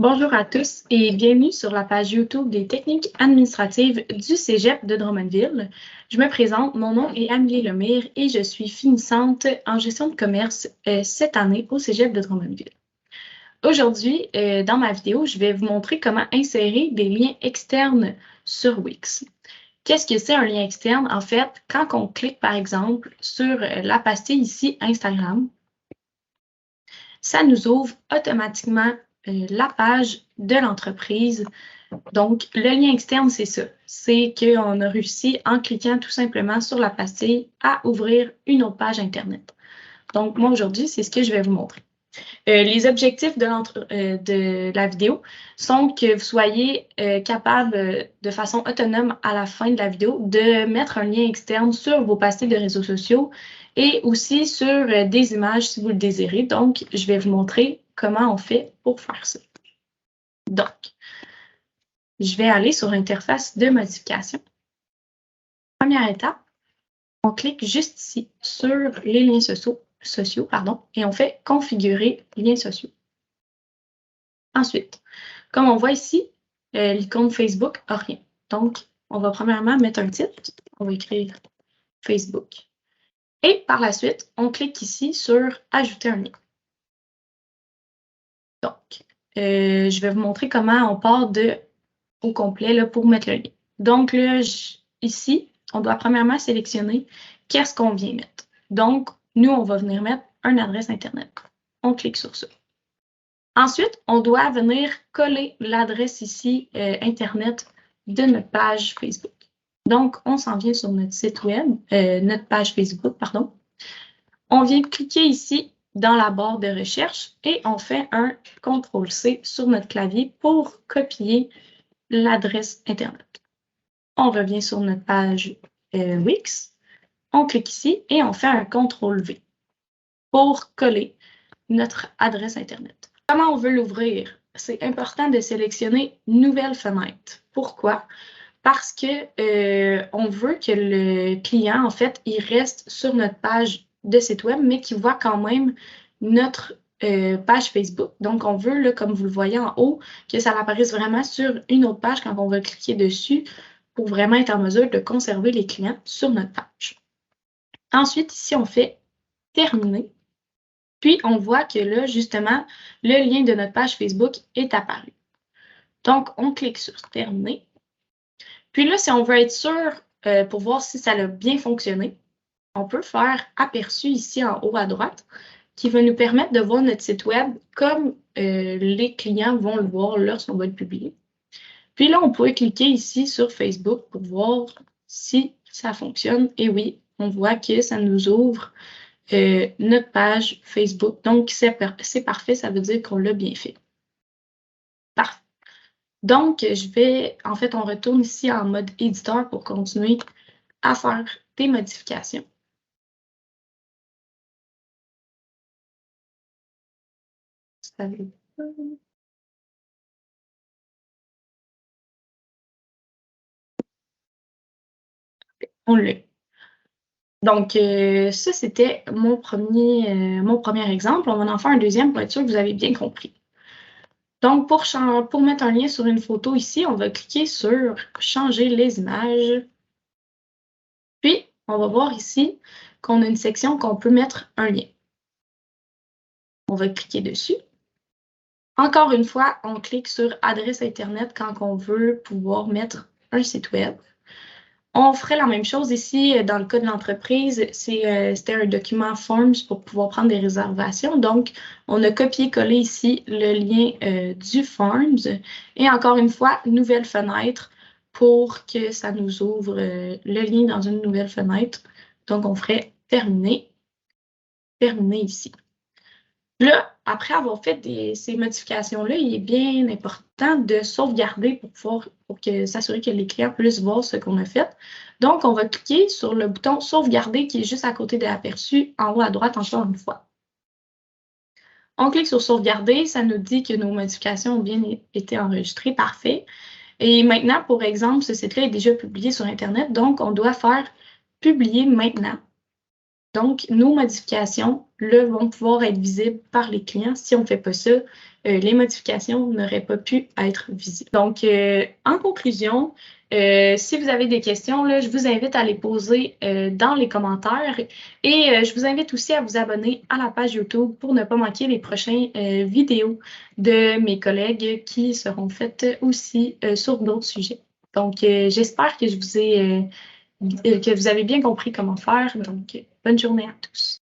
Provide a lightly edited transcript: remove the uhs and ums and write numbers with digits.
Bonjour à tous et bienvenue sur la page YouTube des techniques administratives du Cégep de Drummondville. Je me présente, mon nom est Amélie Lemire et je suis finissante en gestion de commerce cette année au Cégep de Drummondville. Aujourd'hui, dans ma vidéo, je vais vous montrer comment insérer des liens externes sur Wix. Qu'est-ce que c'est un lien externe? En fait, quand on clique par exemple sur la pastille ici Instagram, ça nous ouvre automatiquement la page de l'entreprise. Donc, le lien externe, c'est ça. C'est qu'on a réussi, en cliquant tout simplement sur la pastille, à ouvrir une autre page Internet. Donc, moi, aujourd'hui, c'est ce que je vais vous montrer. Les objectifs de la vidéo sont que vous soyez capable, de façon autonome à la fin de la vidéo, de mettre un lien externe sur vos pastilles de réseaux sociaux et aussi sur des images si vous le désirez. Donc, je vais vous montrer comment on fait pour faire ça. Donc, je vais aller sur l'interface de modification. Première étape, on clique juste ici sur les liens sociaux, et on fait « Configurer liens sociaux ». Ensuite, comme on voit ici, l'icône Facebook n'a rien. Donc, on va premièrement mettre un titre. On va écrire Facebook. Et par la suite, on clique ici sur « Ajouter un lien ». Donc, je vais vous montrer comment on part au complet là, pour mettre le lien. Donc, là, ici, on doit premièrement sélectionner qu'est-ce qu'on vient mettre. Donc, nous, on va venir mettre une adresse Internet. On clique sur ça. Ensuite, on doit venir coller l'adresse ici Internet de notre page Facebook. Donc, on s'en vient sur notre site web, notre page Facebook, pardon. On vient cliquer ici dans la barre de recherche et on fait un CTRL-C sur notre clavier pour copier l'adresse Internet. On revient sur notre page Wix, on clique ici et on fait un CTRL-V pour coller notre adresse Internet. Comment on veut l'ouvrir? C'est important de sélectionner « Nouvelle fenêtre ». Pourquoi? Parce que on veut que le client, en fait, il reste sur notre page de site web, mais qu'il voit quand même notre page Facebook. Donc, on veut, là, comme vous le voyez en haut, que ça apparaisse vraiment sur une autre page quand on va cliquer dessus pour vraiment être en mesure de conserver les clients sur notre page. Ensuite, ici, on fait « Terminer ». Puis, on voit que là, justement, le lien de notre page Facebook est apparu. Donc, on clique sur « Terminer ». Puis là, si on veut être sûr pour voir si ça a bien fonctionné, on peut faire « Aperçu » ici en haut à droite, qui va nous permettre de voir notre site web comme les clients vont le voir lorsqu'on va le publier. Puis là, on peut cliquer ici sur Facebook pour voir si ça fonctionne. Et oui, on voit que ça nous ouvre notre page Facebook. Donc, c'est parfait, ça veut dire qu'on l'a bien fait. Parfait. Donc, en fait, on retourne ici en mode éditeur pour continuer à faire des modifications. On l'a. Donc, ça, c'était mon premier exemple. On va en faire un deuxième pour être sûr que vous avez bien compris. Donc, pour mettre un lien sur une photo ici, on va cliquer sur « Changer les images ». Puis, on va voir ici qu'on a une section qu'on peut mettre un lien. On va cliquer dessus. Encore une fois, on clique sur « Adresse Internet » quand on veut pouvoir mettre un site web. On ferait la même chose ici dans le cas de l'entreprise. C'était un document Forms pour pouvoir prendre des réservations. Donc, on a copié-collé ici le lien du Forms. Et encore une fois, nouvelle fenêtre pour que ça nous ouvre le lien dans une nouvelle fenêtre. Donc, on ferait terminer. Terminer ici. Là, après avoir fait ces modifications-là, il est bien important de sauvegarder pour s'assurer que les clients puissent voir ce qu'on a fait. Donc, on va cliquer sur le bouton « Sauvegarder » qui est juste à côté de l'aperçu, en haut à droite, encore une fois. On clique sur « Sauvegarder », ça nous dit que nos modifications ont bien été enregistrées, parfait. Et maintenant, pour exemple, ce site-là est déjà publié sur Internet, donc on doit faire « Publier maintenant ». Donc, nos modifications là, vont pouvoir être visibles par les clients. Si on ne fait pas ça, les modifications n'auraient pas pu être visibles. Donc, en conclusion, si vous avez des questions, là, je vous invite à les poser dans les commentaires et je vous invite aussi à vous abonner à la page YouTube pour ne pas manquer les prochaines vidéos de mes collègues qui seront faites aussi sur d'autres sujets. Donc, j'espère que que vous avez bien compris comment faire. Donc, bonne journée à tous.